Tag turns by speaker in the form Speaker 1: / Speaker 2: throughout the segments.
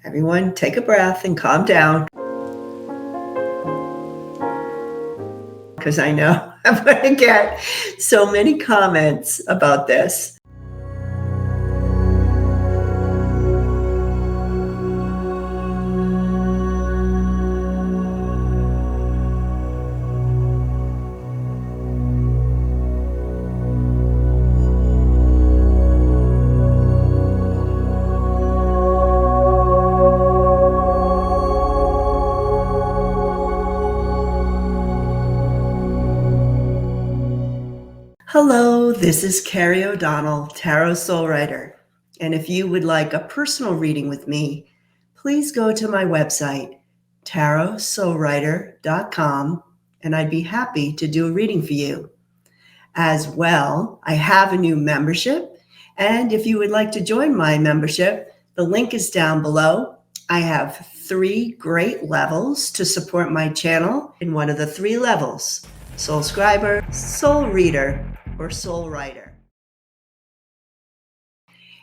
Speaker 1: Everyone, take a breath and calm down because I know I'm going to get so many comments about this. Hello, this is Carrie O'Donnell, Tarot Soul Writer. And if you would like a personal reading with me, please go to my website, tarotsoulwriter.com, and I'd be happy to do a reading for you. As well, I have a new membership, and if you would like to join my membership, the link is down below. I have 3 great levels to support my channel in one of the 3 levels: Soul Scriber, Soul Reader, or Soul Writer.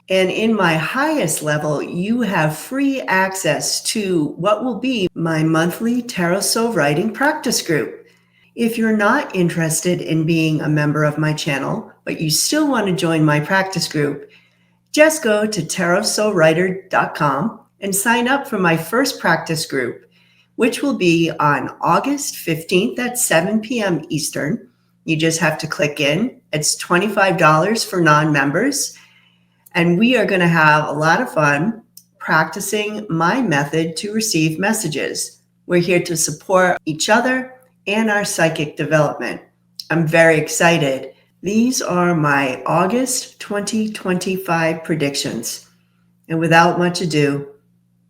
Speaker 1: And in my highest level, you have free access to what will be my monthly Tarot Soul Writing practice group. If you're not interested in being a member of my channel, but you still want to join my practice group, just go to tarotsoulwriter.com and sign up for my first practice group, which will be on August 15th at 7 p.m. Eastern. You just have to click in. It's $25 for non-members. And we are going to have a lot of fun practicing my method to receive messages. We're here to support each other and our psychic development. I'm very excited. These are my August 2025 predictions. And without much ado,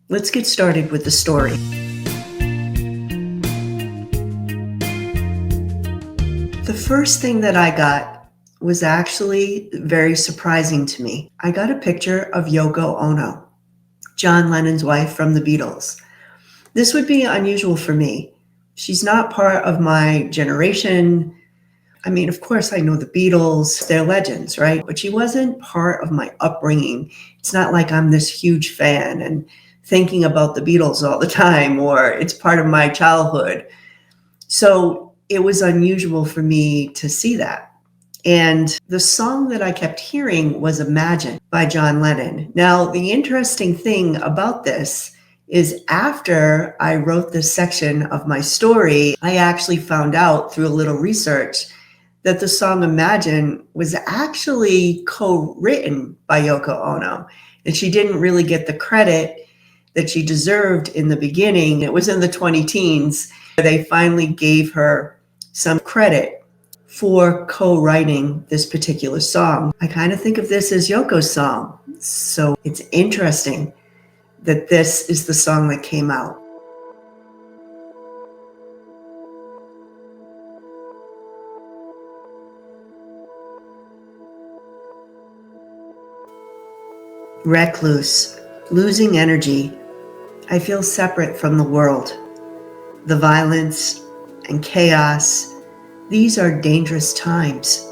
Speaker 1: let's get started with the story. The first thing that I got was actually very surprising to me. I got a picture of Yoko Ono, John Lennon's wife from the Beatles. This would be unusual for me. She's not part of my generation. I mean, of course, I know the Beatles, they're legends, right? But she wasn't part of my upbringing. It's not like I'm this huge fan and thinking about the Beatles all the time, or it's part of my childhood. So it was unusual for me to see that. And the song that I kept hearing was Imagine by John Lennon. Now, the interesting thing about this is after I wrote this section of my story, I actually found out through a little research that the song Imagine was actually co-written by Yoko Ono. And she didn't really get the credit that she deserved in the beginning. It was in the 20-teens. They finally gave her some credit for co-writing this particular song. I kind of think of this as Yoko's song. So it's interesting that this is the song that came out. Recluse, losing energy. I feel separate from the world. The violence and chaos, these are dangerous times.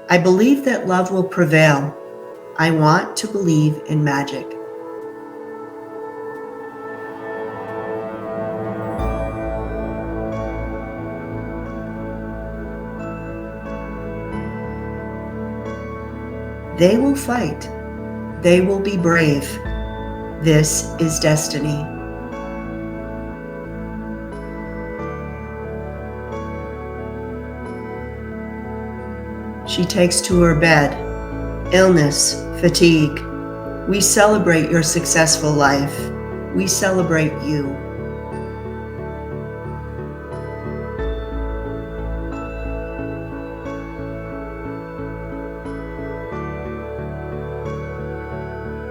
Speaker 1: I believe that love will prevail. I want to believe in magic. They will fight. They will be brave. This is destiny. She takes to her bed. Illness, fatigue. We celebrate your successful life. We celebrate you.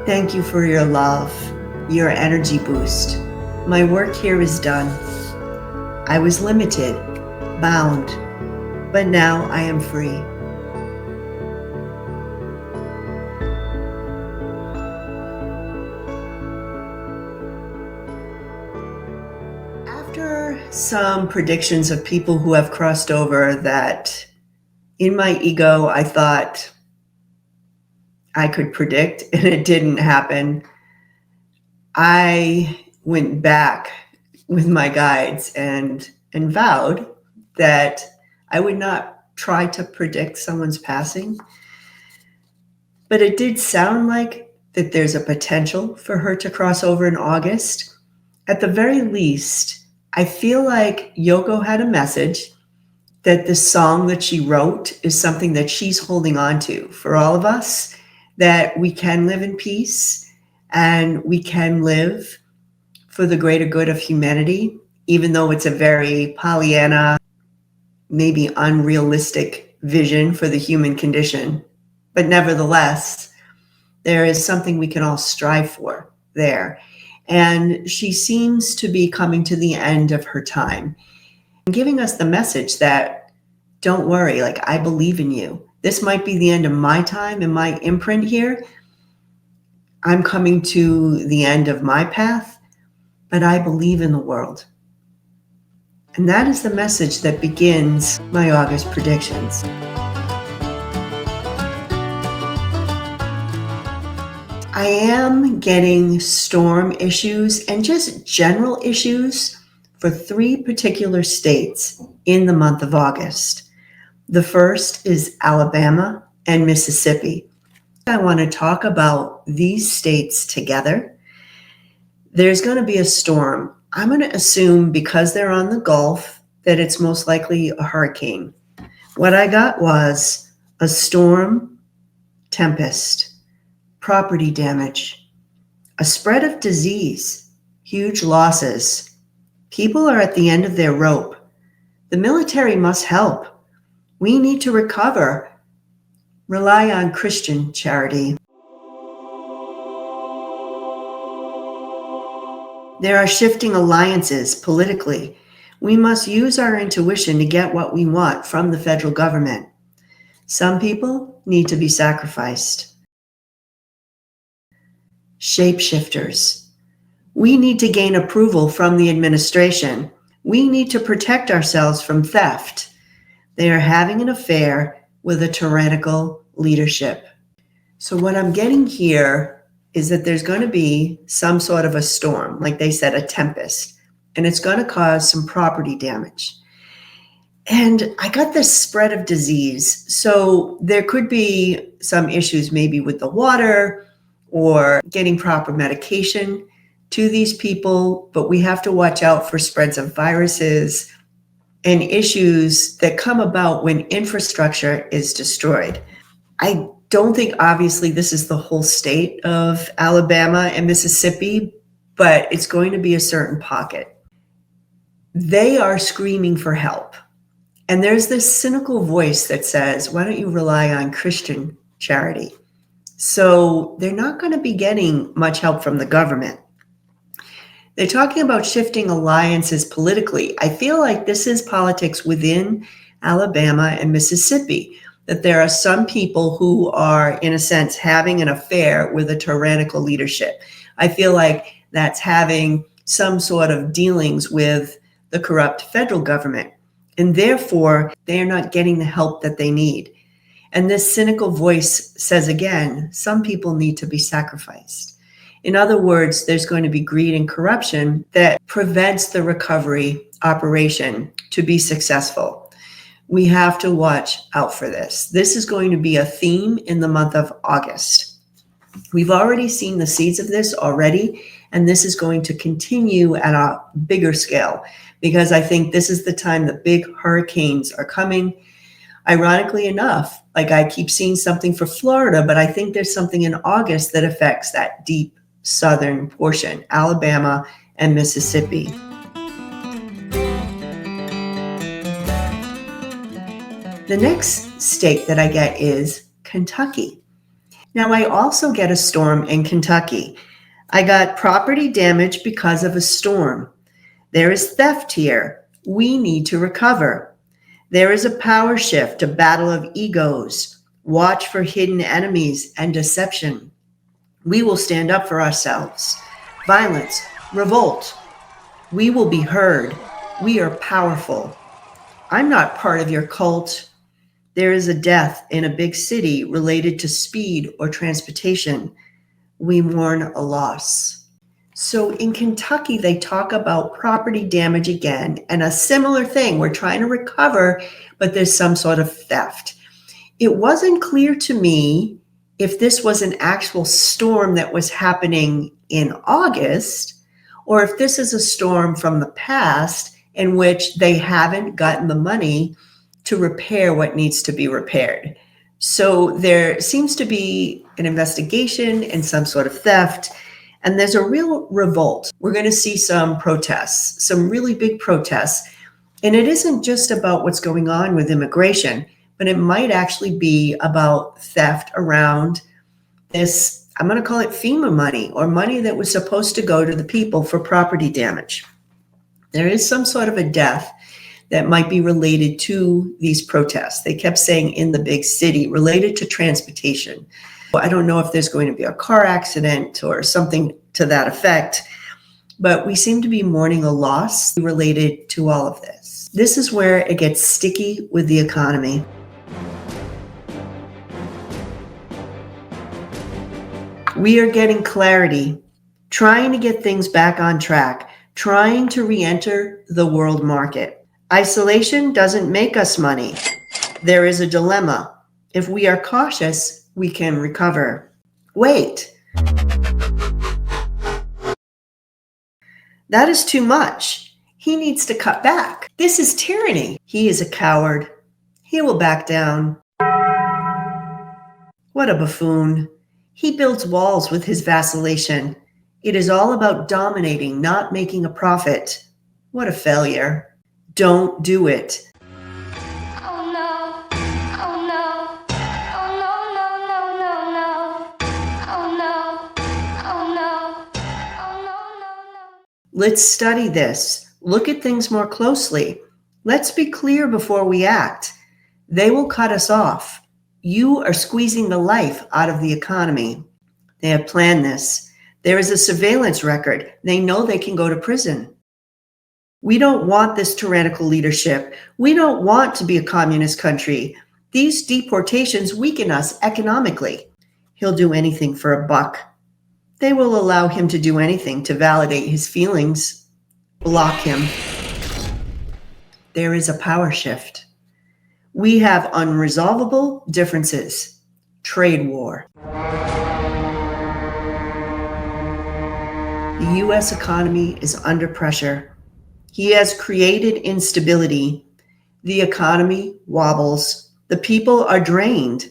Speaker 1: Thank you for your love, your energy boost. My work here is done. I was limited, bound, but now I am free. After some predictions of people who have crossed over that in my ego, I thought I could predict and it didn't happen, I went back with my guides and vowed that I would not try to predict someone's passing. But it did sound like that there's a potential for her to cross over in August. At the very least, I feel like Yoko had a message that the song that she wrote is something that she's holding on to for all of us, that we can live in peace and we can live for the greater good of humanity, even though it's a very Pollyanna, maybe unrealistic vision for the human condition. But nevertheless, there is something we can all strive for there. And she seems to be coming to the end of her time and giving us the message that don't worry, like I believe in you. This might be the end of my time and my imprint here. I'm coming to the end of my path, but I believe in the world. And that is the message that begins my August predictions. I am getting storm issues and just general issues for 3 particular states in the month of August. The first is Alabama and Mississippi. I want to talk about these states together. There's going to be a storm. I'm going to assume because they're on the Gulf that it's most likely a hurricane. What I got was a storm, tempest, property damage, a spread of disease, huge losses. People are at the end of their rope. The military must help. We need to recover. Rely on Christian charity. There are shifting alliances politically. We must use our intuition to get what we want from the federal government. Some people need to be sacrificed. Shapeshifters. We need to gain approval from the administration. We need to protect ourselves from theft. They are having an affair with a tyrannical leadership. So what I'm getting here is that there's going to be some sort of a storm, like they said, a tempest, and it's going to cause some property damage. And I got this spread of disease. So there could be some issues maybe with the water or getting proper medication to these people, but we have to watch out for spreads of viruses and issues that come about when infrastructure is destroyed. I don't think obviously this is the whole state of Alabama and Mississippi, but it's going to be a certain pocket. They are screaming for help. And there's this cynical voice that says, why don't you rely on Christian charity? So they're not going to be getting much help from the government. They're talking about shifting alliances politically. I feel like this is politics within Alabama and Mississippi, that there are some people who are, in a sense, having an affair with a tyrannical leadership. I feel like that's having some sort of dealings with the corrupt federal government, and therefore they are not getting the help that they need. And this cynical voice says again, some people need to be sacrificed. In other words, there's going to be greed and corruption that prevents the recovery operation to be successful. We have to watch out for this. This is going to be a theme in the month of August. We've already seen the seeds of this already, and this is going to continue at a bigger scale because I think this is the time that big hurricanes are coming. Ironically enough, like I keep seeing something for Florida, but I think there's something in August that affects that deep southern portion, Alabama and Mississippi. The next state that I get is Kentucky. Now I also get a storm in Kentucky. I got property damage because of a storm. There is theft here. We need to recover. There is a power shift, a battle of egos. Watch for hidden enemies and deception. We will stand up for ourselves. Violence, revolt. We will be heard. We are powerful. I'm not part of your cult. There is a death in a big city related to speed or transportation. We mourn a loss. So in Kentucky, they talk about property damage again, and a similar thing. We're trying to recover, but there's some sort of theft. It wasn't clear to me if this was an actual storm that was happening in August, or if this is a storm from the past in which they haven't gotten the money to repair what needs to be repaired. So there seems to be an investigation and some sort of theft, and there's a real revolt. We're going to see some protests, some really big protests. And it isn't just about what's going on with immigration, but it might actually be about theft around this, I'm going to call it FEMA money, or money that was supposed to go to the people for property damage. There is some sort of a death that might be related to these protests. They kept saying in the big city, related to transportation. I don't know if there's going to be a car accident or something to that effect, but we seem to be mourning a loss related to all of this. This is where it gets sticky with the economy. We are getting clarity, trying to get things back on track, trying to re-enter the world market. Isolation doesn't make us money. There is a dilemma. If we are cautious, we can recover. Wait. That is too much. He needs to cut back. This is tyranny. He is a coward. He will back down. What a buffoon. He builds walls with his vacillation. It is all about dominating, not making a profit. What a failure. Don't do it.
Speaker 2: Oh no, oh no, oh no, no, no, no, no, oh no, oh no, oh no, no, no.
Speaker 1: Let's study this. Look at things more closely. Let's be clear before we act. They will cut us off. You are squeezing the life out of the economy. They have planned this. There is a surveillance record. They know they can go to prison. We don't want this tyrannical leadership. We don't want to be a communist country. These deportations weaken us economically. He'll do anything for a buck. They will allow him to do anything to validate his feelings. Block him. There is a power shift. We have unresolvable differences. Trade war. The U.S. economy is under pressure. He has created instability. The economy wobbles. The people are drained.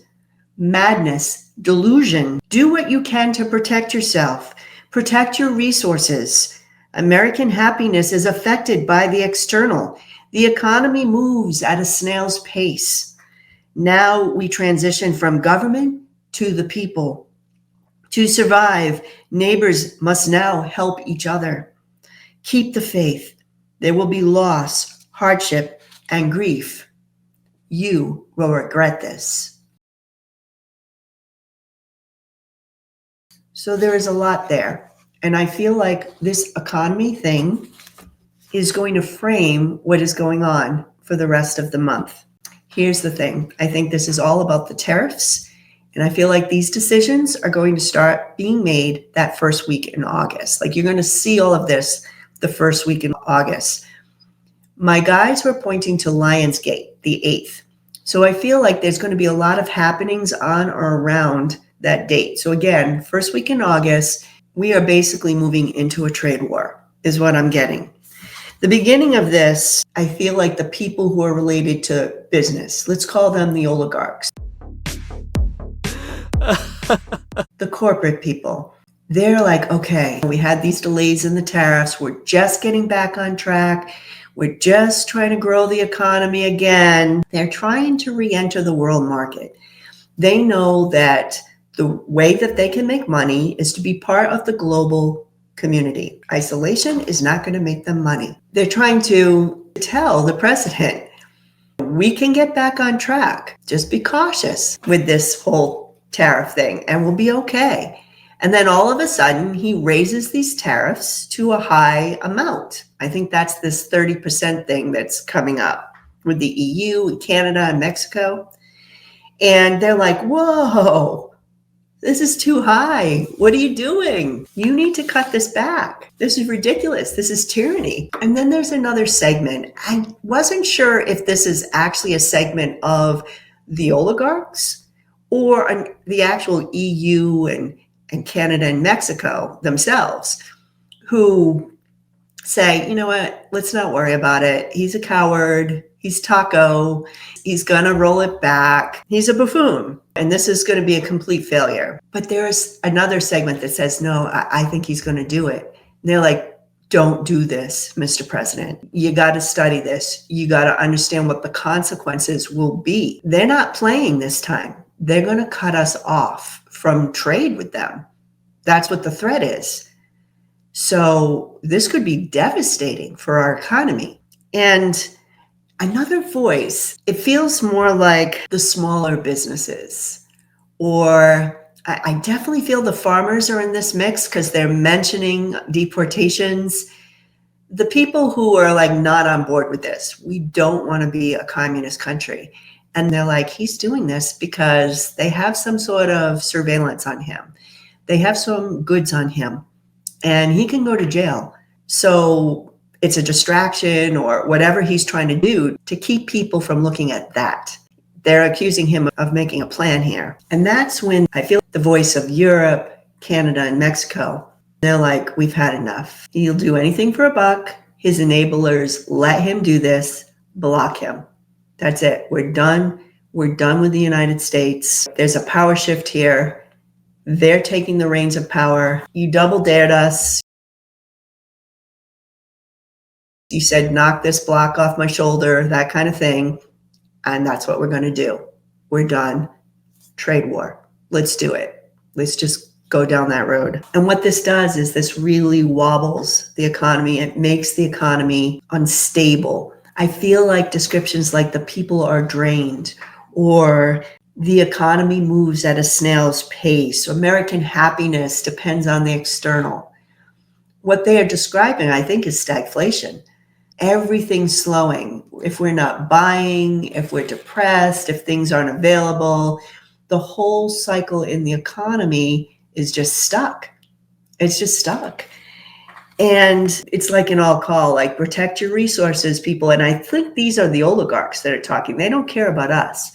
Speaker 1: Madness, delusion. Do what you can to protect yourself. Protect your resources. American happiness is affected by the external. The economy moves at a snail's pace. Now we transition from government to the people. To survive, neighbors must now help each other. Keep the faith. There will be loss, hardship, and grief. You will regret this. So there is a lot there. And I feel like this economy thing is going to frame what is going on for the rest of the month. Here's the thing. I think this is all about the tariffs. And I feel like these decisions are going to start being made that first week in August. Like, you're going to see all of this the first week in August. My guides were pointing to Lionsgate, the 8th. So I feel like there's going to be a lot of happenings on or around that date. So again, first week in August, we are basically moving into a trade war, is what I'm getting. The beginning of this, I feel like the people who are related to business, let's call them the oligarchs, the corporate people, they're like, okay, we had these delays in the tariffs. We're just getting back on track. We're just trying to grow the economy again. They're trying to re-enter the world market. They know that the way that they can make money is to be part of the global community. Isolation is not going to make them money. They're trying to tell the president, we can get back on track. Just be cautious with this whole tariff thing and we'll be okay. And then all of a sudden, he raises these tariffs to a high amount. I think that's this 30% thing that's coming up with the EU and Canada and Mexico. And they're like, whoa, This is too high. What are you doing? You need to cut this back. This is ridiculous. This is tyranny. And then there's another segment. I wasn't sure if this is actually a segment of the oligarchs or the actual EU and Canada and Mexico themselves, who say, you know what, let's not worry about it. He's a coward. He's Taco. He's going to roll it back. He's a buffoon. And this is going to be a complete failure. But there's another segment that says, no, I think he's going to do it. And they're like, don't do this, Mr. President. You got to study this. You got to understand what the consequences will be. They're not playing this time. They're going to cut us off from trade with them. That's what the threat is. So this could be devastating for our economy. And another voice, it feels more like the smaller businesses, or I definitely feel the farmers are in this mix because they're mentioning deportations. The people who are like not on board with this, we don't want to be a communist country. And they're like, he's doing this because they have some sort of surveillance on him. They have some goods on him and he can go to jail. So it's a distraction or whatever he's trying to do to keep people from looking at that. They're accusing him of making a plan here. And that's when I feel the voice of Europe, Canada, and Mexico. They're like, we've had enough. He'll do anything for a buck. His enablers let him do this, block him. That's it. We're done. We're done with the United States. There's a power shift here. They're taking the reins of power. You double dared us. You said, knock this block off my shoulder, that kind of thing. And that's what we're going to do. We're done. Trade war. Let's do it. Let's just go down that road. And what this does is this really wobbles the economy. It makes the economy unstable. I feel like descriptions like the people are drained or the economy moves at a snail's pace. American happiness depends on the external. What they are describing, I think, is stagflation. Everything's slowing. If we're not buying, if we're depressed, if things aren't available, the whole cycle in the economy is just stuck. It's just stuck. And it's like an all call, like protect your resources, people. And I think these are the oligarchs that are talking. They don't care about us.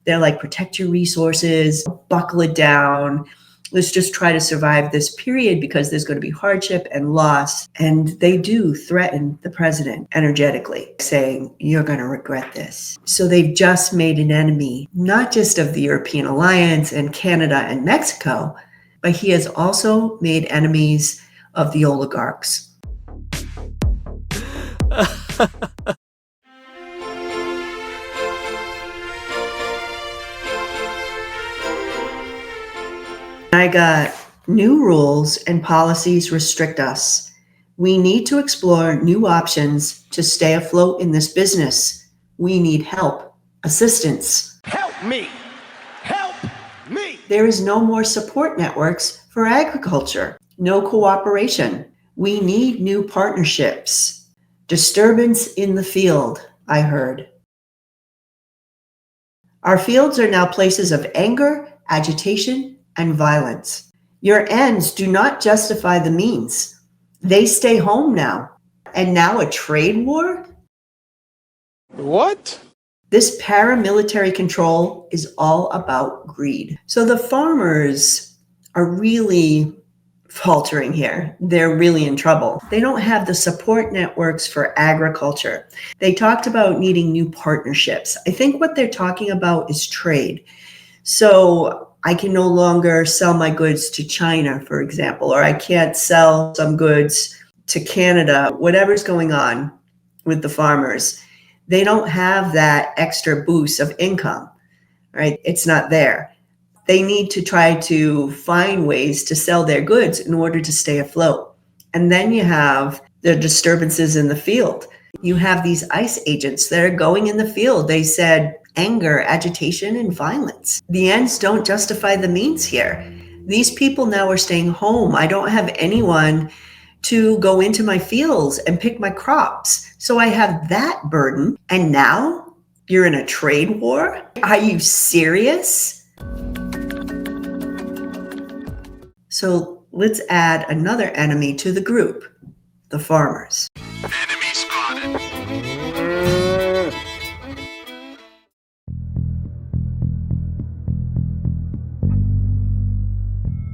Speaker 1: They're like, protect your resources, buckle it down. Let's just try to survive this period because there's going to be hardship and loss. And they do threaten the president energetically, saying, you're going to regret this. So they've just made an enemy, not just of the European alliance and Canada and Mexico, but he has also made enemies of the oligarchs. I got new rules and policies restrict us. We need to explore new options to stay afloat in this business. We need help, assistance.
Speaker 3: Help me! Help me!
Speaker 1: There is no more support networks for agriculture, no cooperation. We need new partnerships. Disturbance in the field, I heard. Our fields are now places of anger, agitation, and violence. Your ends do not justify the means. They stay home now. And now a trade war?
Speaker 3: What?
Speaker 1: This paramilitary control is all about greed. So the farmers are really faltering here. They're really in trouble. They don't have the support networks for agriculture. They talked about needing new partnerships. I think what they're talking about is trade. So I can no longer sell my goods to China, for example, or I can't sell some goods to Canada, whatever's going on with the farmers. They don't have that extra boost of income, right? It's not there. They need to try to find ways to sell their goods in order to stay afloat. And then you have the disturbances in the field. You have these ICE agents that are going in the field. They said anger, agitation, and violence. The ends don't justify the means here. These people now are staying home. I don't have anyone to go into my fields and pick my crops. So I have that burden. And now you're in a trade war? Are you serious? So let's add another enemy to the group, the farmers.
Speaker 4: Enemy spotted.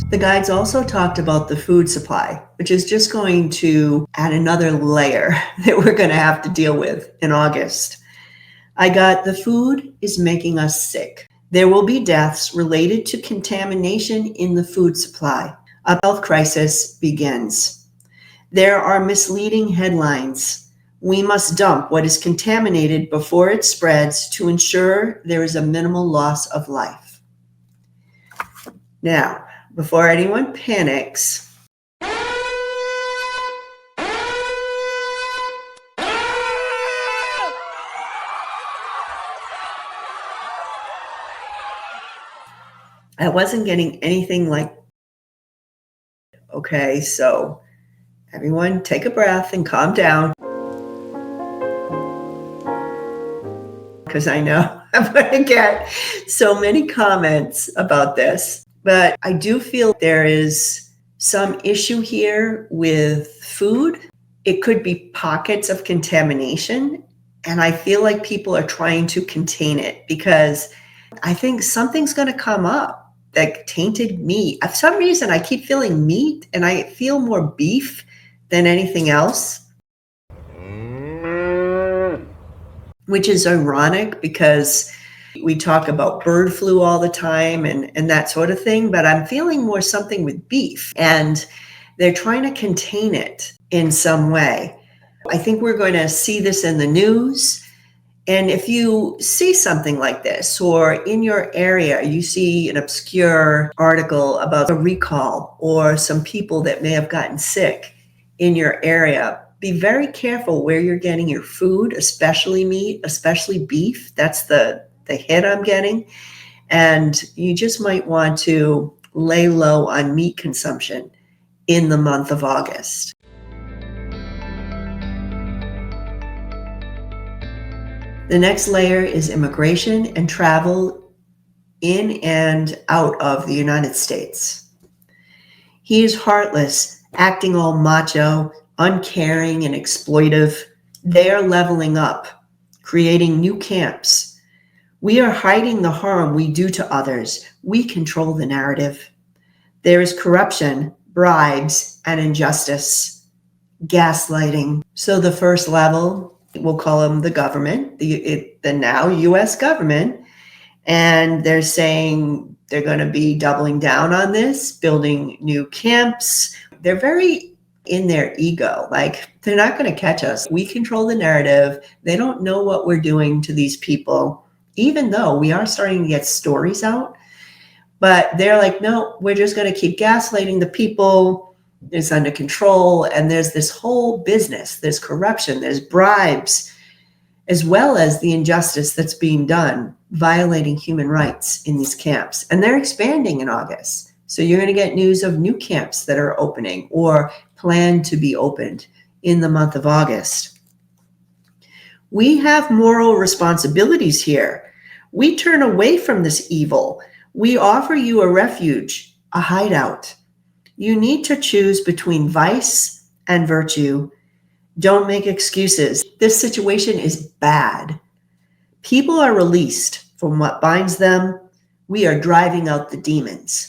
Speaker 1: The guides also talked about the food supply, which is just going to add another layer that we're going to have to deal with in August. I got the food is making us sick. There will be deaths related to contamination in the food supply. A health crisis begins. There are misleading headlines. We must dump what is contaminated before it spreads to ensure there is a minimal loss of life. Now, before anyone panics, I wasn't getting anything like, okay, so everyone take a breath and calm down. Because I know I'm going to get so many comments about this. But I do feel there is some issue here with food. It could be pockets of contamination. And I feel like people are trying to contain it because I think something's going to come up, like tainted meat. For some reason, I keep feeling meat and I feel more beef than anything else. Which is ironic because we talk about bird flu all the time and that sort of thing, but I'm feeling more something with beef and they're trying to contain it in some way. I think we're going to see this in the news. And if you see something like this, or in your area, you see an obscure article about a recall or some people that may have gotten sick in your area, be very careful where you're getting your food, especially meat, especially beef. That's the hit I'm getting. And you just might want to lay low on meat consumption in the month of August. The next layer is immigration and travel in and out of the United States. He is heartless, acting all macho, uncaring, and exploitive. They are leveling up, creating new camps. We are hiding the harm we do to others. We control the narrative. There is corruption, bribes, and injustice, gaslighting. So the first level, we'll call them the government, the now U.S. government, and they're saying they're going to be doubling down on this, building new camps. They're very in their ego, like they're not going to catch us. We control the narrative. They don't know what we're doing to these people, even though we are starting to get stories out. But they're like, no, we're just going to keep gaslighting the people. It's under control. And there's this whole business. There's corruption. There's bribes, as well as the injustice that's being done, violating human rights in these camps. And they're expanding in August. So you're going to get news of new camps that are opening or plan to be opened in the month of August. We have moral responsibilities here. We turn away from this evil. We offer you a refuge, a hideout. You need to choose between vice and virtue. Don't make excuses. This situation is bad. People are released from what binds them. We are driving out the demons.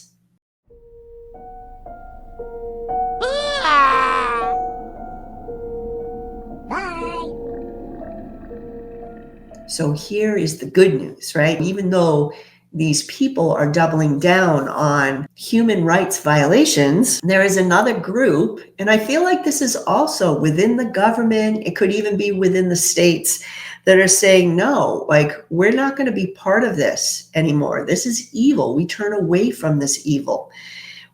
Speaker 1: So here is the good news, right? Even though these people are doubling down on human rights violations, there is another group, and I feel like this is also within the government, it could even be within the states, that are saying, no, like, we're not going to be part of this anymore. This is evil. We turn away from this evil.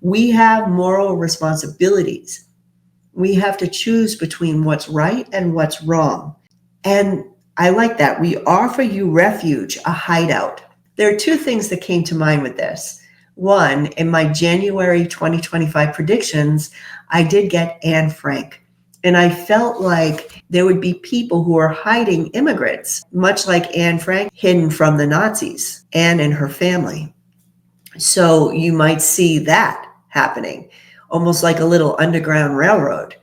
Speaker 1: We have moral responsibilities. We have to choose between what's right and what's wrong. And I like that. We offer you refuge, a hideout. There are two things that came to mind with this. One, in my January 2025 predictions, I did get Anne Frank. And I felt like there would be people who are hiding immigrants, much like Anne Frank, hidden from the Nazis, Anne and her family. So you might see that happening, almost like a little underground railroad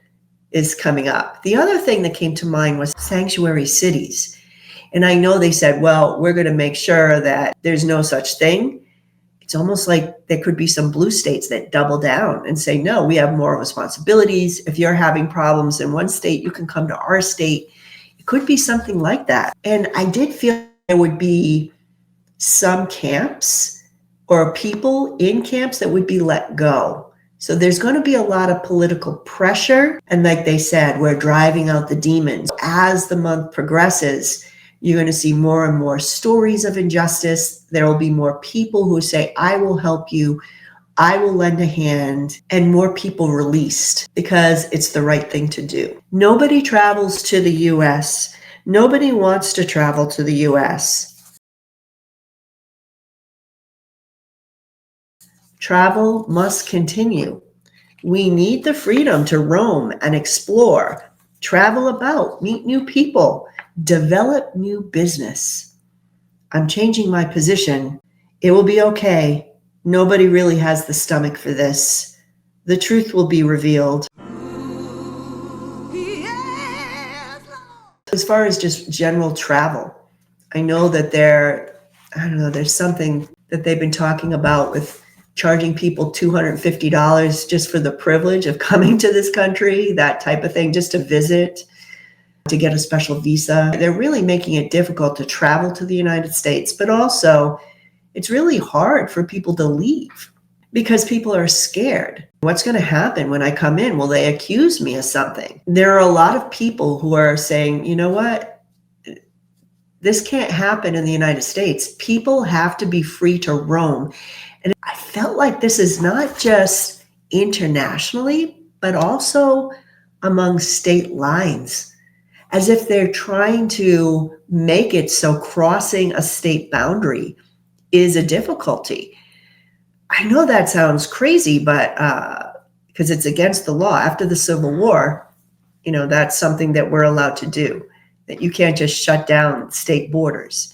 Speaker 1: is coming up. The other thing that came to mind was sanctuary cities. And I know they said, well, we're going to make sure that there's no such thing. It's almost like there could be some blue states that double down and say, no, we have more responsibilities. If you're having problems in one state, you can come to our state. It could be something like that. And I did feel there would be some camps or people in camps that would be let go. So there's going to be a lot of political pressure. And like they said, we're driving out the demons. As the month progresses, you're going to see more and more stories of injustice. There will be more people who say, I will help you. I will lend a hand, and more people released because it's the right thing to do. Nobody travels to the US. Nobody wants to travel to the US. Travel must continue. We need the freedom to roam and explore, travel about, meet new people, develop new business. I'm changing my position. It will be okay. Nobody really has the stomach for this. The truth will be revealed. As far as just general travel, I know that there's something that they've been talking about with charging people $250 just for the privilege of coming to this country, that type of thing, just to visit, to get a special visa. They're really making it difficult to travel to the United States, but also it's really hard for people to leave because people are scared. What's going to happen when I come in? Will they accuse me of something? There are a lot of people who are saying, you know what? This can't happen in the United States. People have to be free to roam. And I felt like this is not just internationally, but also among state lines, as if they're trying to make it so crossing a state boundary is a difficulty. I know that sounds crazy, but because it's against the law. After the Civil War, that's something that we're allowed to do, that you can't just shut down state borders.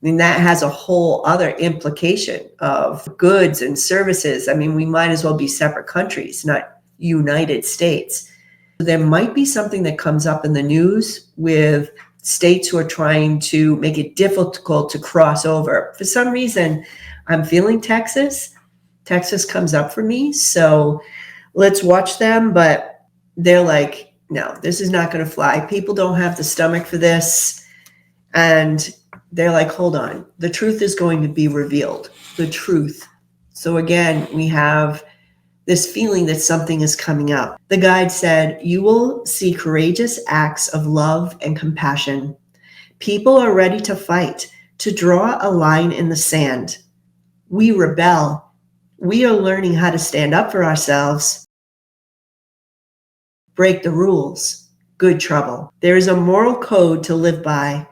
Speaker 1: I mean, that has a whole other implication of goods and services. I mean, we might as well be separate countries, not United States. There might be something that comes up in the news with states who are trying to make it difficult to cross over. For some reason, I'm feeling Texas. Texas comes up for me. So let's watch them. But they're like, no, this is not going to fly. People don't have the stomach for this. And they're like, hold on. The truth is going to be revealed. The truth. So again, we have this feeling that something is coming up. The guide said, you will see courageous acts of love and compassion. People are ready to fight, to draw a line in the sand. We rebel. We are learning how to stand up for ourselves. Break the rules. Good trouble. There is a moral code to live by.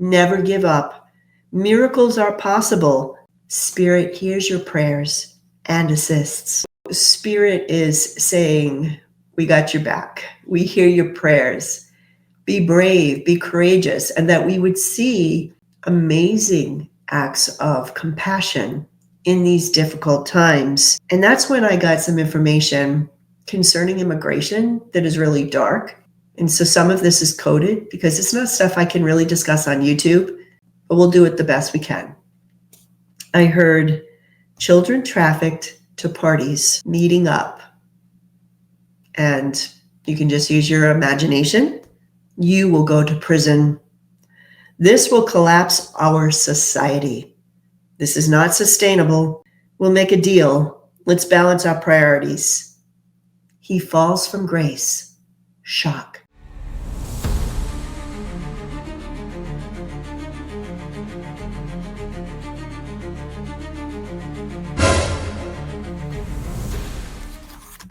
Speaker 1: Never give up. Miracles are possible. Spirit hears your prayers and assists. Spirit is saying, we got your back. We hear your prayers. Be brave, be courageous, and that we would see amazing acts of compassion in these difficult times. And that's when I got some information concerning immigration that is really dark. And so some of this is coded because it's not stuff I can really discuss on YouTube, but we'll do it the best we can. I heard children trafficked to parties, meeting up. And you can just use your imagination. You will go to prison. This will collapse our society. This is not sustainable. We'll make a deal. Let's balance our priorities. He falls from grace. Shock.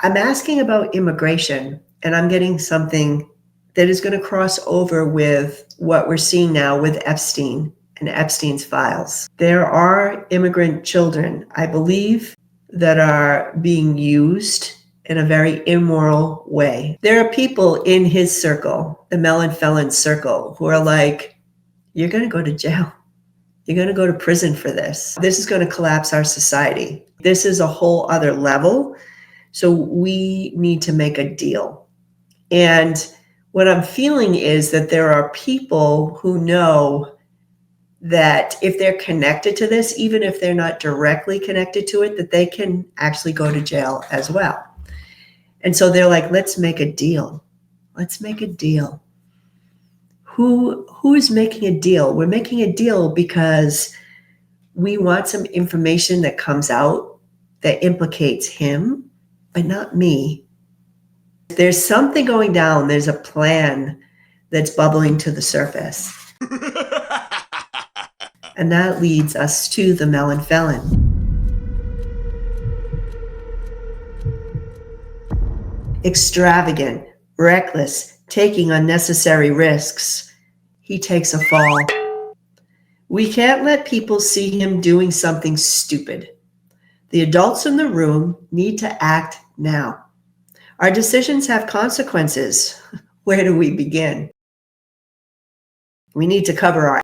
Speaker 1: I'm asking about immigration, and I'm getting something that is going to cross over with what we're seeing now with Epstein and Epstein's files. There are immigrant children, I believe, that are being used in a very immoral way. There are people in his circle, the Melon Felon circle, who are like, you're going to go to jail. You're going to go to prison for this. This is going to collapse our society. This is a whole other level. So we need to make a deal. And what I'm feeling is that there are people who know that if they're connected to this, even if they're not directly connected to it, that they can actually go to jail as well. And so they're like, let's make a deal. Let's make a deal. Who is making a deal? We're making a deal because we want some information that comes out that implicates him, but not me. There's something going down. There's a plan that's bubbling to the surface. And that leads us to the Melon Felon. Extravagant, reckless, taking unnecessary risks. He takes a fall. We can't let people see him doing something stupid. The adults in the room need to act now. Our decisions have consequences. Where do we begin? We need to cover our.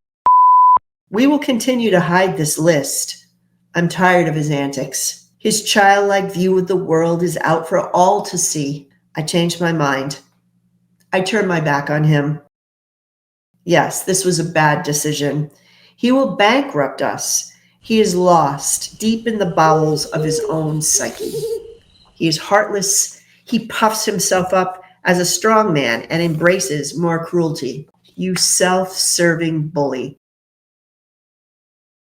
Speaker 1: We will continue to hide this list. I'm tired of his antics. His childlike view of the world is out for all to see. I changed my mind. I turned my back on him. Yes, this was a bad decision. He will bankrupt us. He is lost deep in the bowels of his own psyche. He is heartless. He puffs himself up as a strong man and embraces more cruelty. You self-serving bully.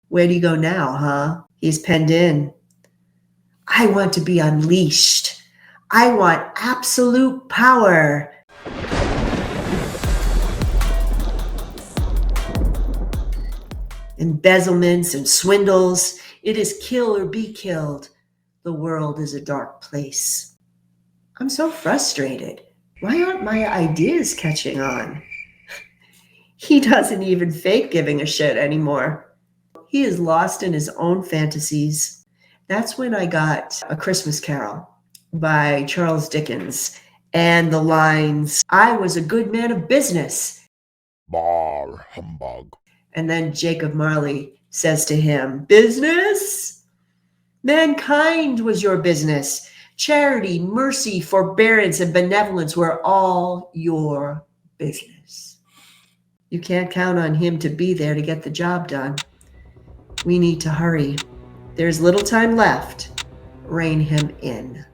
Speaker 1: Where do you go now, huh? He's penned in. I want to be unleashed. I want absolute power. Embezzlements and swindles. It is kill or be killed. The world is a dark place. I'm so frustrated. Why aren't my ideas catching on? He doesn't even fake giving a shit anymore. He is lost in his own fantasies. That's when I got A Christmas Carol by Charles Dickens. And the lines, I was a good man of business.
Speaker 5: Bar humbug.
Speaker 1: And then Jacob Marley says to him, business? Mankind was your business. Charity, mercy, forbearance, and benevolence were all your business. You can't count on him to be there to get the job done. We need to hurry. There's little time left. Rein him in.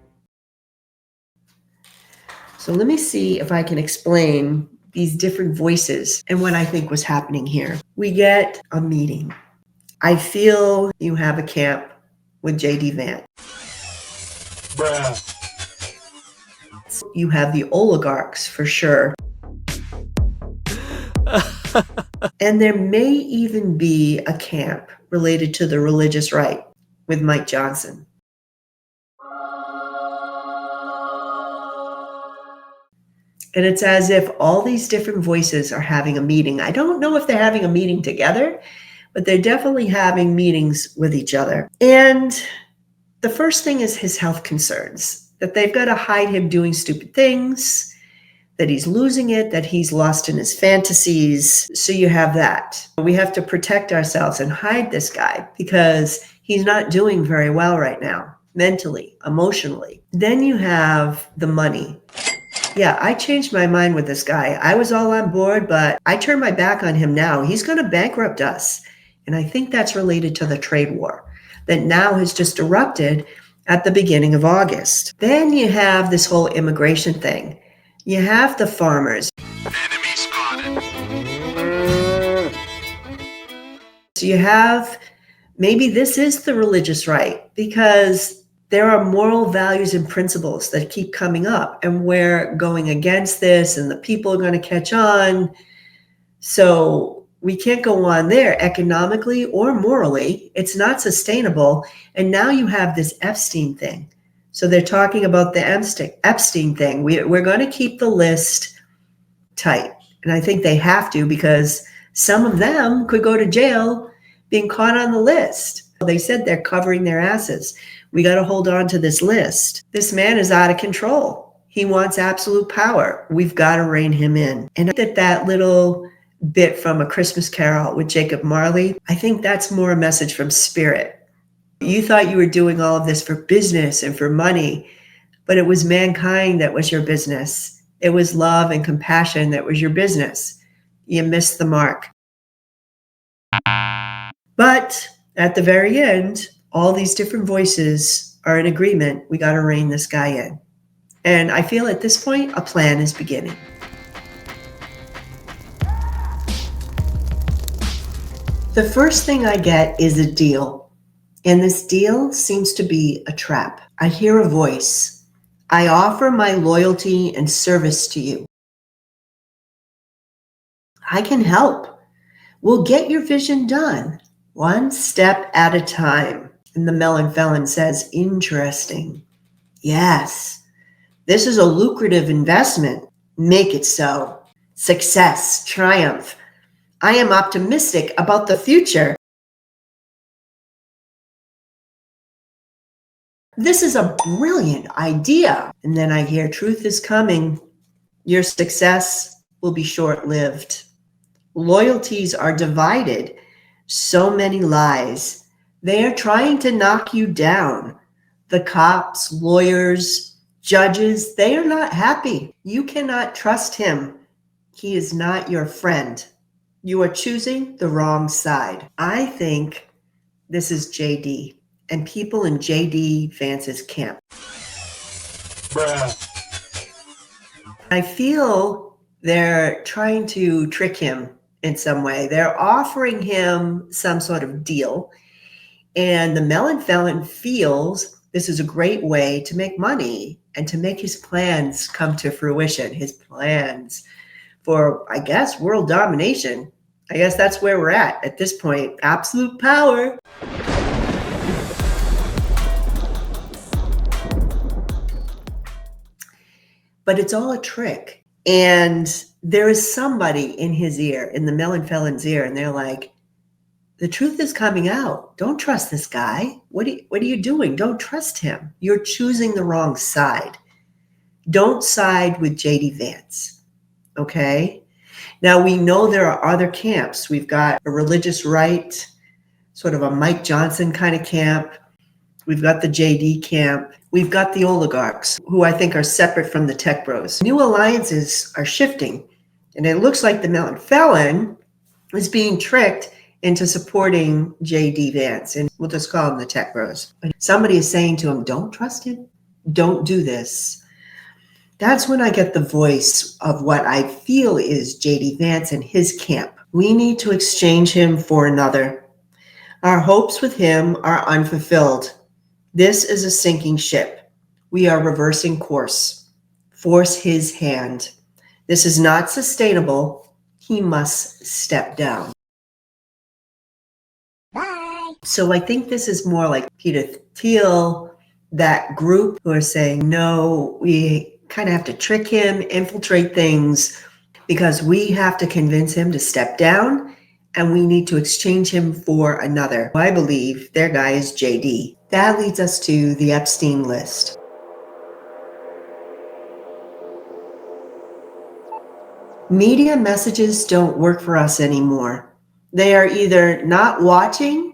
Speaker 1: So let me see if I can explain these different voices and what I think was happening here. We get a meeting. I feel you have a camp with J.D. Vance.
Speaker 5: Bruh.
Speaker 1: You have the oligarchs for sure. And there may even be a camp related to the religious right with Mike Johnson. And it's as if all these different voices are having a meeting. I don't know if they're having a meeting together, but they're definitely having meetings with each other. And the first thing is his health concerns, that they've got to hide him doing stupid things, that he's losing it, that he's lost in his fantasies. So you have that. We have to protect ourselves and hide this guy because he's not doing very well right now, mentally, emotionally. Then you have the money. Yeah, I changed my mind with this guy. I was all on board, but I turned my back on him now. He's going to bankrupt us. And I think that's related to the trade war that now has just erupted at the beginning of August. Then you have this whole immigration thing. You have the farmers.
Speaker 4: Enemy spotted.
Speaker 1: So you have, maybe this is the religious right because there are moral values and principles that keep coming up and we're going against this and the people are going to catch on. So we can't go on there economically or morally. It's not sustainable. And now you have this Epstein thing. So they're talking about the Epstein thing. We're going to keep the list tight. And I think they have to because some of them could go to jail being caught on the list. They said they're covering their asses. We got to hold on to this list. This man is out of control. He wants absolute power. We've got to rein him in. And that little bit from A Christmas Carol with Jacob Marley, I think that's more a message from spirit. You thought you were doing all of this for business and for money. but it was mankind that was your business. It was love and compassion that was your business. You missed the mark. But at the very end, all these different voices are in agreement. We got to rein this guy in. And I feel at this point, a plan is beginning. The first thing I get is a deal. And this deal seems to be a trap. I hear a voice. I offer my loyalty and service to you. I can help. We'll get your vision done, one step at a time. And the Melon Felon says, interesting. Yes, this is a lucrative investment. Make it so. Success, triumph. I am optimistic about the future. This is a brilliant idea. And then I hear, truth is coming. Your success will be short-lived. Loyalties are divided. So many lies. They are trying to knock you down. The cops, lawyers, judges, they are not happy. You cannot trust him. He is not your friend. You are choosing the wrong side. I think this is JD and people in JD Vance's camp.
Speaker 5: Bruh.
Speaker 1: I feel they're trying to trick him in some way. They're offering him some sort of deal. And the Melon Felon feels this is a great way to make money and to make his plans come to fruition. His plans for, I guess, world domination. I guess that's where we're at this point. Absolute power. But it's all a trick. And there is somebody in his ear, in the Melon Felon's ear, and they're like, the truth is coming out. Don't trust this guy. What are you doing? Don't trust him. You're choosing the wrong side. Don't side with JD Vance. Okay? Now, we know there are other camps. We've got a religious right, sort of a Mike Johnson kind of camp. We've got the JD camp. We've got the oligarchs, who I think are separate from the tech bros. New alliances are shifting. And it looks like the Melon Felon is being tricked into supporting JD Vance. And we'll just call him the tech bros. Somebody is saying to him, don't trust him. Don't do this. That's when I get the voice of what I feel is JD Vance and his camp. We need to exchange him for another. Our hopes with him are unfulfilled. This is a sinking ship. We are reversing course. Force his hand. This is not sustainable. He must step down.
Speaker 2: Bye.
Speaker 1: So I think this is more like Peter Thiel, that group who are saying, no, we kind of have to trick him, infiltrate things, because we have to convince him to step down and we need to exchange him for another. I believe their guy is JD. That leads us to the Epstein list. Media messages don't work for us anymore. They are either not watching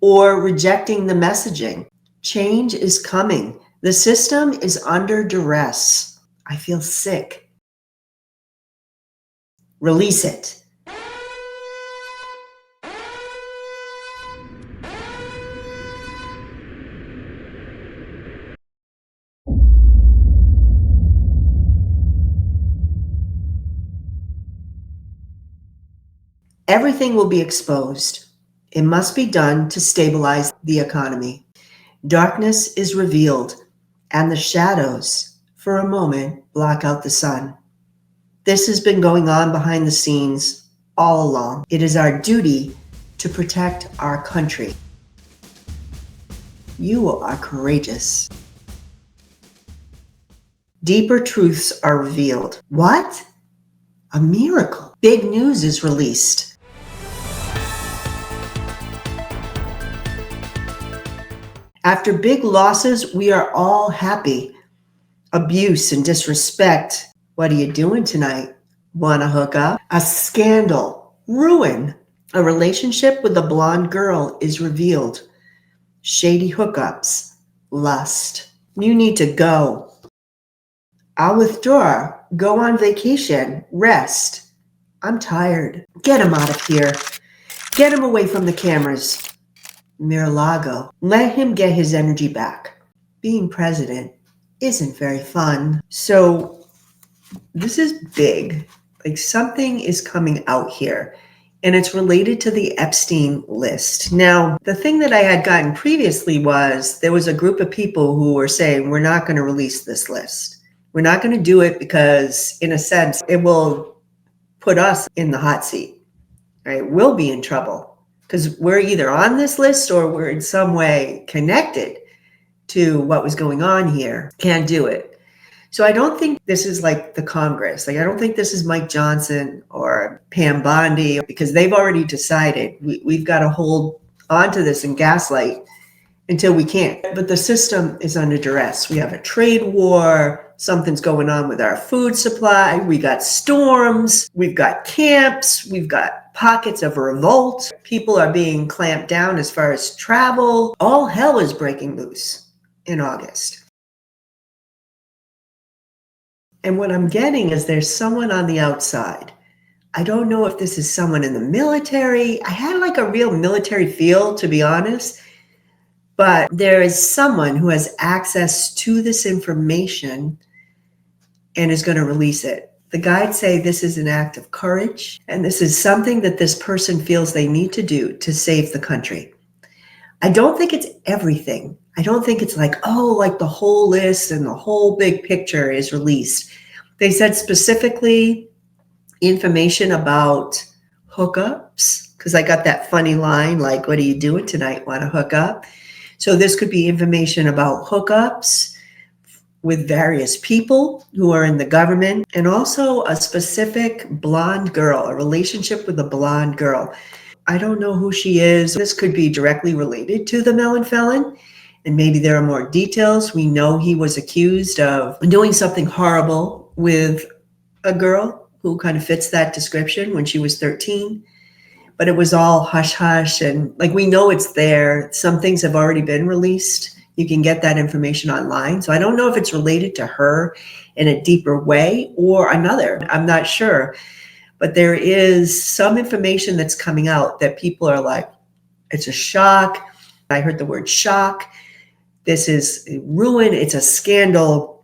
Speaker 1: or rejecting the messaging. Change is coming. The system is under duress. I feel sick. Release it. Everything will be exposed. It must be done to stabilize the economy. Darkness is revealed, and the shadows, for a moment, block out the sun. This has been going on behind the scenes all along. It is our duty to protect our country. You are courageous. Deeper truths are revealed. What? A miracle. Big news is released. After big losses, we are all happy. Abuse and disrespect. What are you doing tonight? Wanna hook up? A scandal. Ruin. A relationship with a blonde girl is revealed. Shady hookups. Lust. You need to go. I'll withdraw, go on vacation, rest. I'm tired. Get him out of here. Get him away from the cameras. Mar-a-Lago. Let him get his energy back. Being president isn't very fun. So this is big. Like something is coming out here. And it's related to the Epstein list. Now, the thing that I had gotten previously was there was a group of people who were saying, we're not going to release this list. We're not going to do it because, in a sense, it will put us in the hot seat, right? We'll be in trouble because we're either on this list or we're in some way connected to what was going on here. Can't do it. So I don't think this is like the Congress. Like, I don't think this is Mike Johnson or Pam Bondi, because they've already decided we've got to hold onto this and gaslight until we can't. But the system is under duress. We have a trade war. Something's going on with our food supply. We got storms. We've got camps. We've got pockets of revolt. People are being clamped down as far as travel. All hell is breaking loose in August. And what I'm getting is there's someone on the outside. I don't know if this is someone in the military. I had like a real military feel, to be honest. But there is someone who has access to this information and is going to release it. The guides say this is an act of courage, and this is something that this person feels they need to do to save the country. I don't think it's everything. I don't think it's like, oh, like the whole list and the whole big picture is released. They said specifically information about hookups, because I got that funny line, like, what are you doing tonight? Want to hook up? So this could be information about hookups with various people who are in the government, and also a specific blonde girl, a relationship with a blonde girl. I don't know who she is. This could be directly related to the Melon Felon, and maybe there are more details. We know he was accused of doing something horrible with a girl who kind of fits that description when she was 13. But it was all hush hush, and like we know it's there. Some things have already been released. You can get that information online. So I don't know if it's related to her in a deeper way or another. I'm not sure. But there is some information that's coming out that people are like, it's a shock. I heard the word shock. This is ruin. It's a scandal.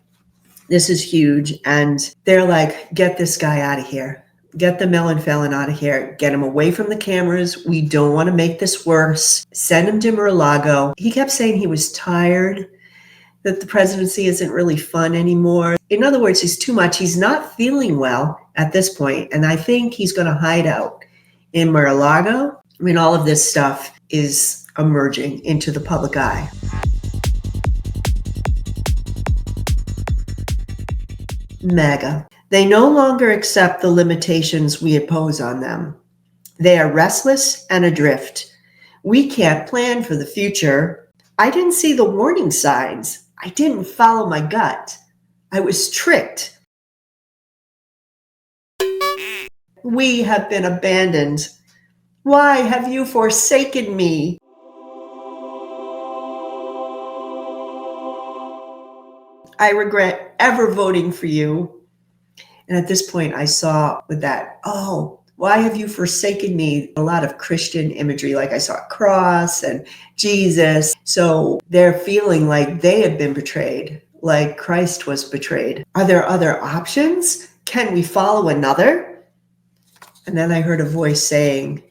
Speaker 1: This is huge. And they're like, get this guy out of here. Get the Melon Felon out of here. Get him away from the cameras. We don't want to make this worse. Send him to Mar-a-Lago. He kept saying he was tired, that the presidency isn't really fun anymore. In other words, he's too much. He's not feeling well at this point, and I think he's going to hide out in Mar-a-Lago. I mean, all of this stuff is emerging into the public eye. MAGA. They no longer accept the limitations we impose on them. They are restless and adrift. We can't plan for the future. I didn't see the warning signs. I didn't follow my gut. I was tricked. We have been abandoned. Why have you forsaken me? I regret ever voting for you. And at this point, I saw with that, oh, why have you forsaken me? A lot of Christian imagery, like I saw a cross and Jesus. So they're feeling like they have been betrayed, like Christ was betrayed. Are there other options? Can we follow another? And then I heard a voice saying,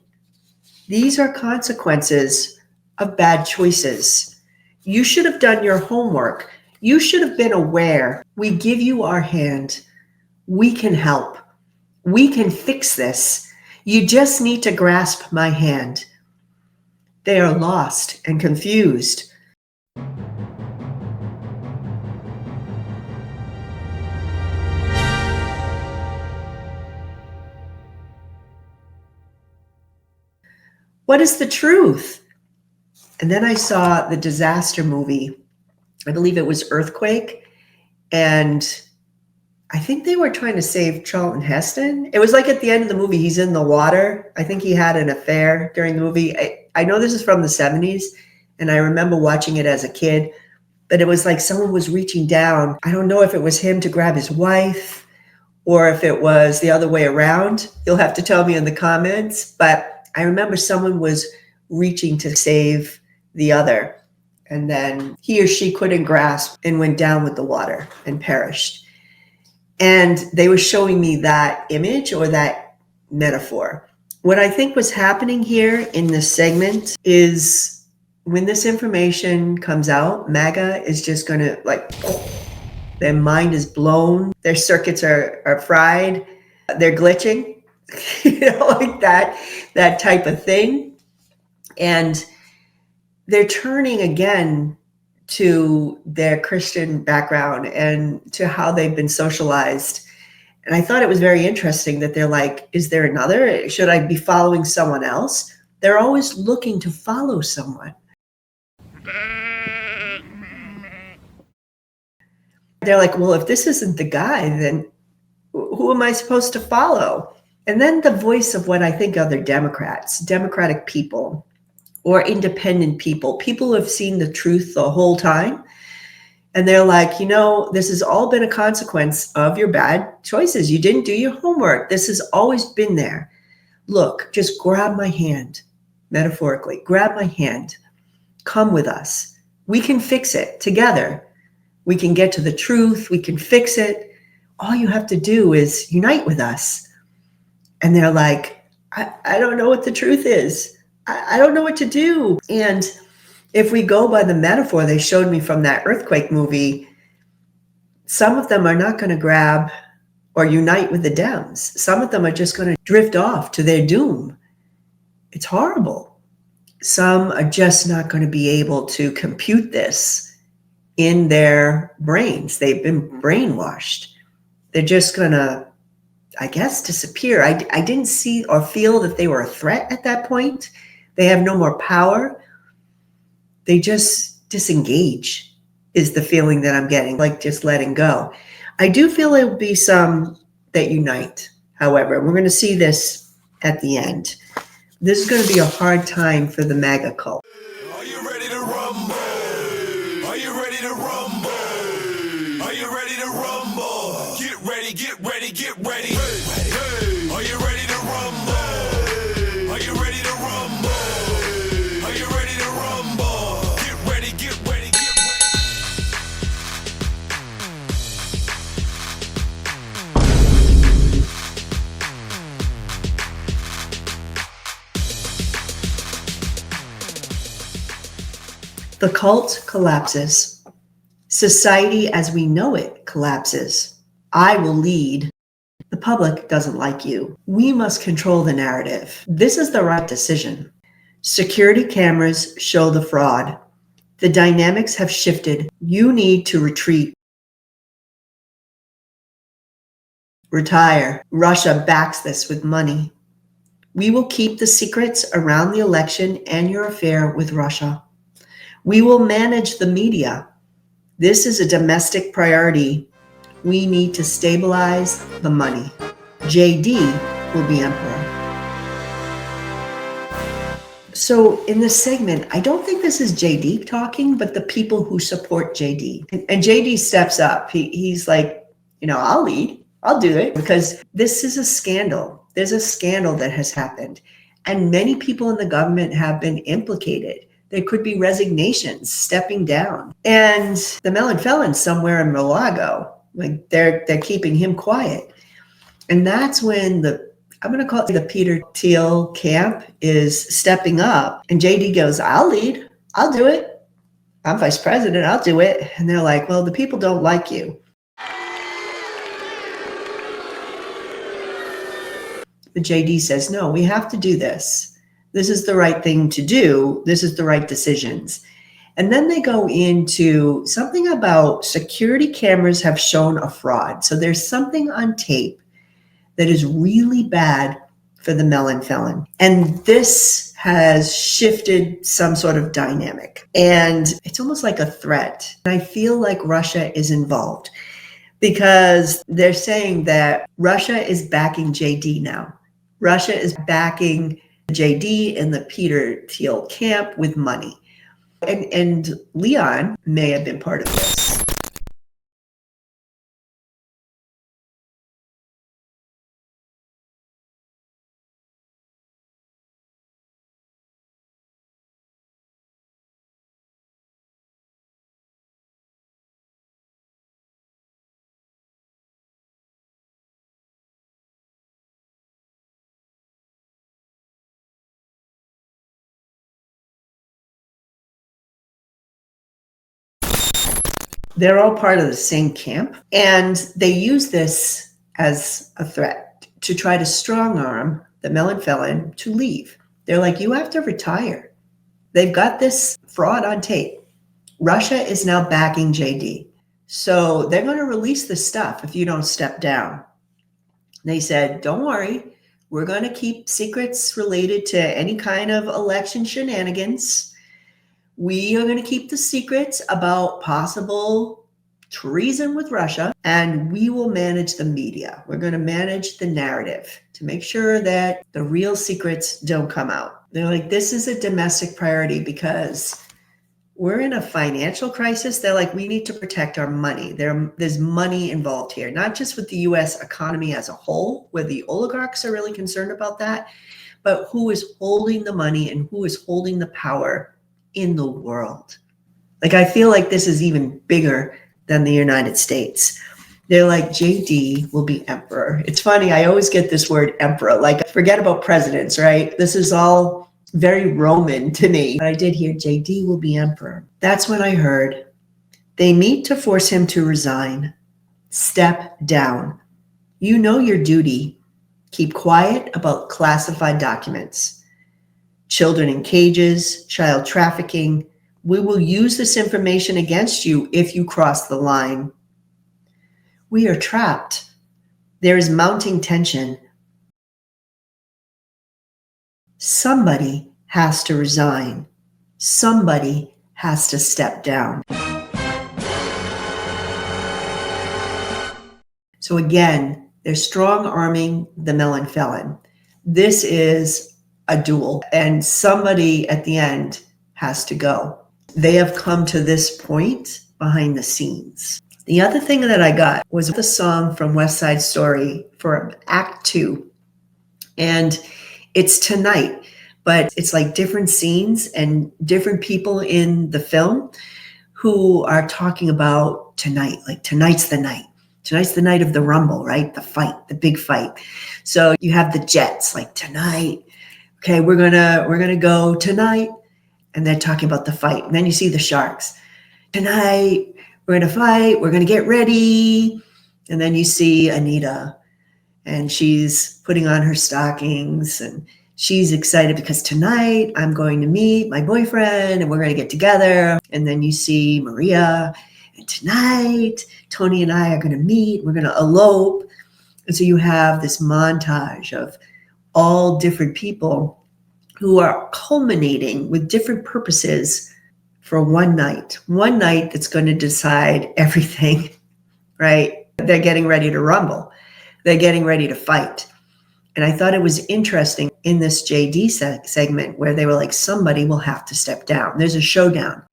Speaker 1: these are consequences of bad choices. You should have done your homework. You should have been aware. We give you our hand. We can help. We can fix this. You just need to grasp my hand. They are lost and confused. What is the truth? And then I saw the disaster movie. I believe it was Earthquake. And I think they were trying to save Charlton Heston. It was like at the end of the movie, he's in the water. I think he had an affair during the movie. I know this is from the 70s, and I remember watching it as a kid. but it was like someone was reaching down. I don't know if it was him to grab his wife or if it was the other way around. You'll have to tell me in the comments. But I remember someone was reaching to save the other. And then he or she couldn't grasp and went down with the water and perished. And they were showing me that image or that metaphor. What I think was happening here in this segment is when this information comes out, MAGA is just going to like, their mind is blown. Their circuits are fried. They're glitching, like that type of thing. And they're turning again to their Christian background and to how they've been socialized. And I thought it was very interesting that they're like, is there another? Should I be following someone else? They're always looking to follow someone. They're like, well, if this isn't the guy, then who am I supposed to follow? And then the voice of what I think are the Democrats, Democratic people, or independent people who have seen the truth the whole time. And they're like, this has all been a consequence of your bad choices. You didn't do your homework. This has always been there. Look, just grab my hand, metaphorically, grab my hand. Come with us. We can fix it together. We can get to the truth. We can fix it. All you have to do is unite with us. And they're like, I don't know what the truth is. I don't know what to do. And if we go by the metaphor they showed me from that earthquake movie, some of them are not going to grab or unite with the Dems. Some of them are just going to drift off to their doom. It's horrible. Some are just not going to be able to compute this in their brains. They've been brainwashed. They're just going to, I guess, disappear. I didn't see or feel that they were a threat at that point. They have no more power. They just disengage is the feeling that I'm getting, like just letting go. I do feel there will be some that unite, however. We're going to see this at the end. This is going to be a hard time for the MAGA cult.
Speaker 4: Are you ready to rumble? Are you ready to rumble? Are you ready to rumble? Get ready, get ready, get ready. Hey. Are you ready to rumble? Are you ready to rumble? Are you ready to rumble? Get ready, get ready, get ready.
Speaker 1: The cult collapses. Society as we know it collapses. I will lead. The public doesn't like you. We must control the narrative. This is the right decision. Security cameras show the fraud. The dynamics have shifted. You need to retreat. Retire. Russia backs this with money. We will keep the secrets around the election and your affair with Russia. We will manage the media. This is a domestic priority. We need to stabilize the money. JD will be emperor. So in this segment, I don't think this is JD talking, but the people who support JD. And JD steps up. He's like, I'll lead. I'll do it because this is a scandal. There's a scandal that has happened. And many people in the government have been implicated. There could be resignations, stepping down. And the Melon Felon somewhere in Mar-a-Lago, like they're keeping him quiet. And that's when I'm going to call it the Peter Thiel camp is stepping up. And JD goes, I'll lead. I'll do it. I'm vice president. I'll do it. And they're like, well, the people don't like you. But JD says, no, we have to do this. This is the right thing to do. This is the right decisions. And then they go into something about security cameras have shown a fraud. So there's something on tape that is really bad for the Melon Felon. And this has shifted some sort of dynamic. And it's almost like a threat. And I feel like Russia is involved because they're saying that Russia is backing JD now. Russia is backing JD and the Peter Thiel camp with money. And Leon may have been part of this. They're all part of the same camp, and they use this as a threat to try to strong arm the Melon Felon to leave. They're like, you have to retire. They've got this fraud on tape. Russia is now backing JD. So they're going to release this stuff if you don't step down. They said, don't worry. We're going to keep secrets related to any kind of election shenanigans. We are going to keep the secrets about possible treason with Russia, and we will manage the media. We're going to manage the narrative to make sure that the real secrets don't come out. They're like, this is a domestic priority because we're in a financial crisis. They're like, we need to protect our money. There's money involved here, not just with the US economy as a whole, where the oligarchs are really concerned about that, but who is holding the money and who is holding the power in the world. Like, I feel like this is even bigger than the United States. They're like, JD will be emperor. It's funny, I always get this word emperor, like forget about presidents, right? This is all very Roman to me. But I did hear JD will be emperor. That's when I heard they meet to force him to resign. Step down. You know your duty. Keep quiet about classified documents. Children in cages, child trafficking. We will use this information against you if you cross the line. We are trapped. There is mounting tension. Somebody has to resign. Somebody has to step down. So again, they're strong arming the Melon Felon. This is a duel, and somebody at the end has to go. They have come to this point behind the scenes. The other thing that I got was the song from West Side Story for Act 2. And it's tonight, but it's like different scenes and different people in the film who are talking about tonight, like tonight's the night. Tonight's the night of the rumble, right? The fight, the big fight. So you have the Jets, like tonight. Okay, we're gonna go tonight. And they're talking about the fight. And then you see the Sharks. Tonight, we're going to fight. We're going to get ready. And then you see Anita. And she's putting on her stockings. And she's excited because tonight I'm going to meet my boyfriend. And we're going to get together. And then you see Maria. And tonight, Tony and I are going to meet. We're going to elope. And so you have this montage of all different people who are culminating with different purposes for one night that's going to decide everything, right? They're getting ready to rumble. They're getting ready to fight. And I thought it was interesting in this JD segment where they were like, somebody will have to step down. There's a showdown.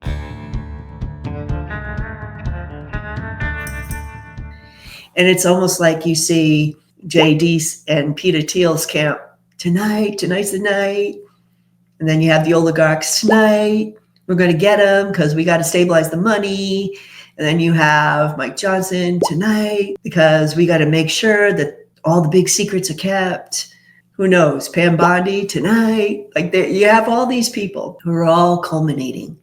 Speaker 1: And it's almost like you see JD and Peter Thiel's camp. Tonight's the night. And then you have the oligarchs tonight. We're going to get them because we got to stabilize the money. And then you have Mike Johnson tonight because we got to make sure that all the big secrets are kept. Who knows? Pam Bondi tonight. Like you have all these people who are all culminating.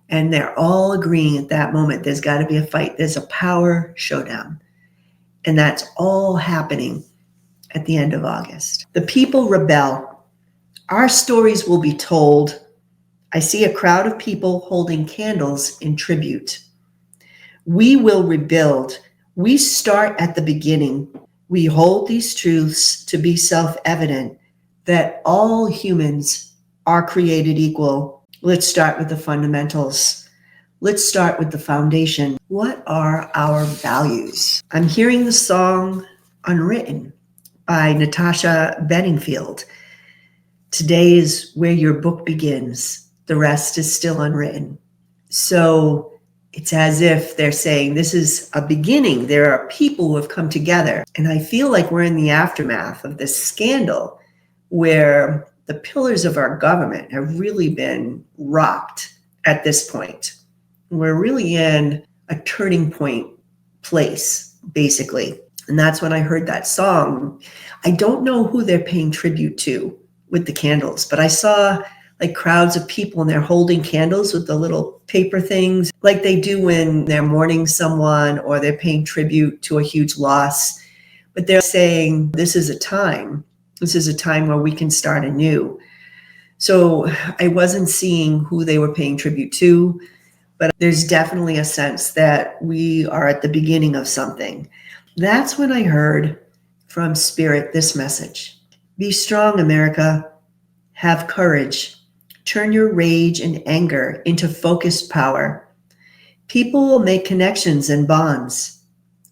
Speaker 1: And they're all agreeing at that moment there's got to be a fight. There's a power showdown. And that's all happening at the end of August. The people rebel. Our stories will be told. I see a crowd of people holding candles in tribute. We will rebuild. We start at the beginning. We hold these truths to be self-evident that all humans are created equal. Let's start with the fundamentals. Let's start with the foundation. What are our values? I'm hearing the song Unwritten by Natasha Bedingfield. Today is where your book begins. The rest is still unwritten. So it's as if they're saying this is a beginning. There are people who have come together. And I feel like we're in the aftermath of this scandal where the pillars of our government have really been rocked at this point. We're really in a turning point place, basically. And that's when I heard that song. I don't know who they're paying tribute to with the candles, but I saw like crowds of people and they're holding candles with the little paper things like they do when they're mourning someone or they're paying tribute to a huge loss. But they're saying this is a time where we can start anew. So I wasn't seeing who they were paying tribute to, but there's definitely a sense that we are at the beginning of something. That's when I heard from Spirit this message. Be strong, America. Have courage. Turn your rage and anger into focused power. People will make connections and bonds.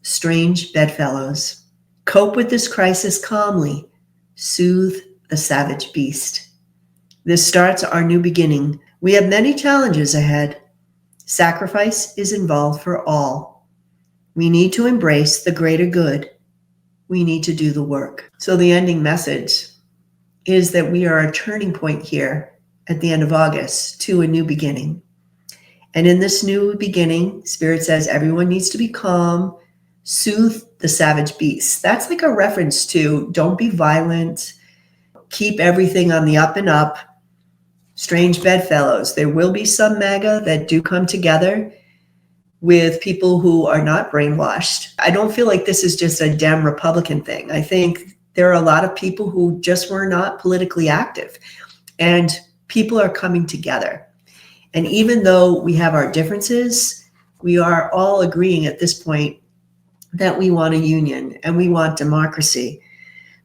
Speaker 1: Strange bedfellows. Cope with this crisis calmly. Soothe the savage beast. This starts our new beginning. We have many challenges ahead. Sacrifice is involved for all. We need to embrace the greater good. We need to do the work. So the ending message is that we are a turning point here at the end of August to a new beginning. And in this new beginning, Spirit says everyone needs to be calm, soothe the savage beast. That's like a reference to don't be violent, keep everything on the up and up. Strange bedfellows. There will be some MAGA that do come together with people who are not brainwashed. I don't feel like this is just a Dem Republican thing. I think there are a lot of people who just were not politically active, and people are coming together. And even though we have our differences, we are all agreeing at this point that we want a union and we want democracy.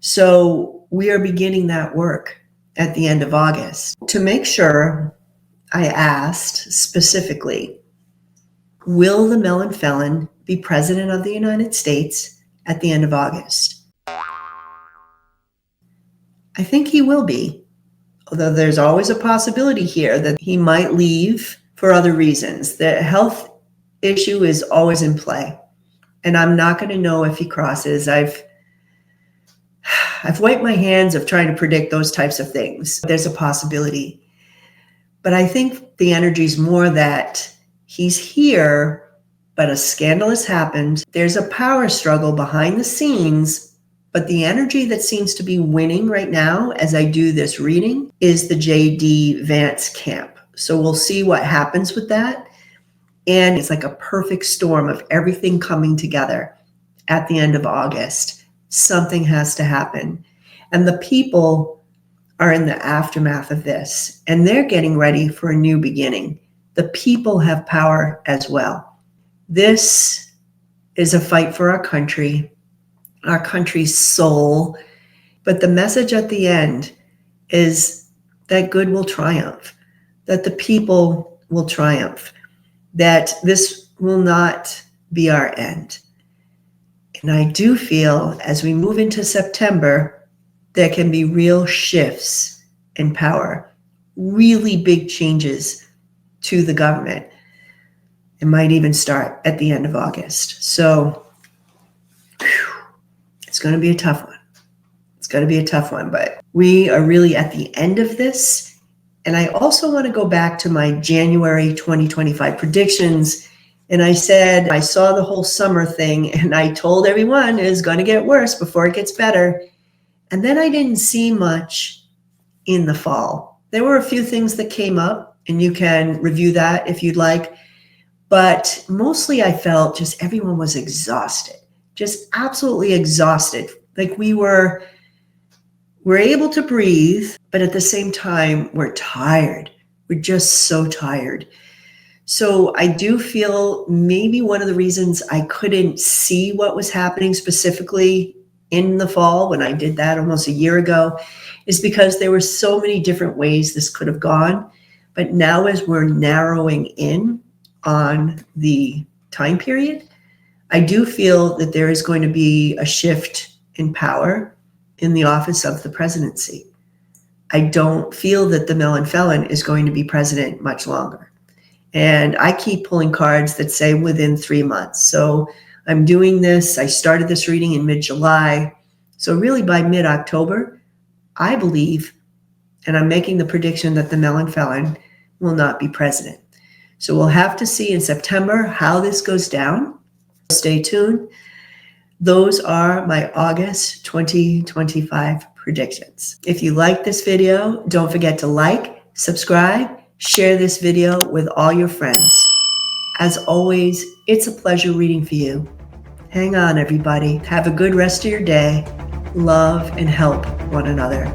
Speaker 1: So we are beginning that work at the end of August. To make sure, I asked specifically, will the Melon Felon be president of the United States at the end of August? I think he will be, although there's always a possibility here that he might leave for other reasons. The health issue is always in play, and I'm not going to know if he crosses. I've wiped my hands of trying to predict those types of things. There's a possibility. But I think the energy is more that he's here, but a scandal has happened. There's a power struggle behind the scenes, but the energy that seems to be winning right now as I do this reading is the J.D. Vance camp. So we'll see what happens with that. And it's like a perfect storm of everything coming together at the end of August. Something has to happen. And the people are in the aftermath of this, and they're getting ready for a new beginning. The people have power as well. This is a fight for our country's soul. But the message at the end is that good will triumph, that the people will triumph, that this will not be our end. And I do feel as we move into September, there can be real shifts in power, really big changes to the government. It might even start at the end of August. So it's going to be a tough one. It's going to be a tough one, but we are really at the end of this. And I also want to go back to my January 2025 predictions. And I said, I saw the whole summer thing and I told everyone it is going to get worse before it gets better. And then I didn't see much in the fall. There were a few things that came up and you can review that if you'd like. But mostly I felt just everyone was exhausted, just absolutely exhausted. Like we're able to breathe, but at the same time, we're tired. We're just so tired. So I do feel maybe one of the reasons I couldn't see what was happening specifically in the fall when I did that almost a year ago is because there were so many different ways this could have gone. But now as we're narrowing in on the time period, I do feel that there is going to be a shift in power in the office of the presidency. I don't feel that the Melon Felon is going to be president much longer. And I keep pulling cards that say within 3 months. So I'm doing this. I started this reading in mid-July. So really by mid-October, I believe, and I'm making the prediction that the Melon Felon will not be president. So we'll have to see in September how this goes down. Stay tuned. Those are my August 2025 predictions. If you like this video, don't forget to like, subscribe, share this video with all your friends. As always, it's a pleasure reading for you. Hang on, everybody. Have a good rest of your day. Love and help one another.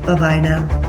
Speaker 1: Bye-bye now.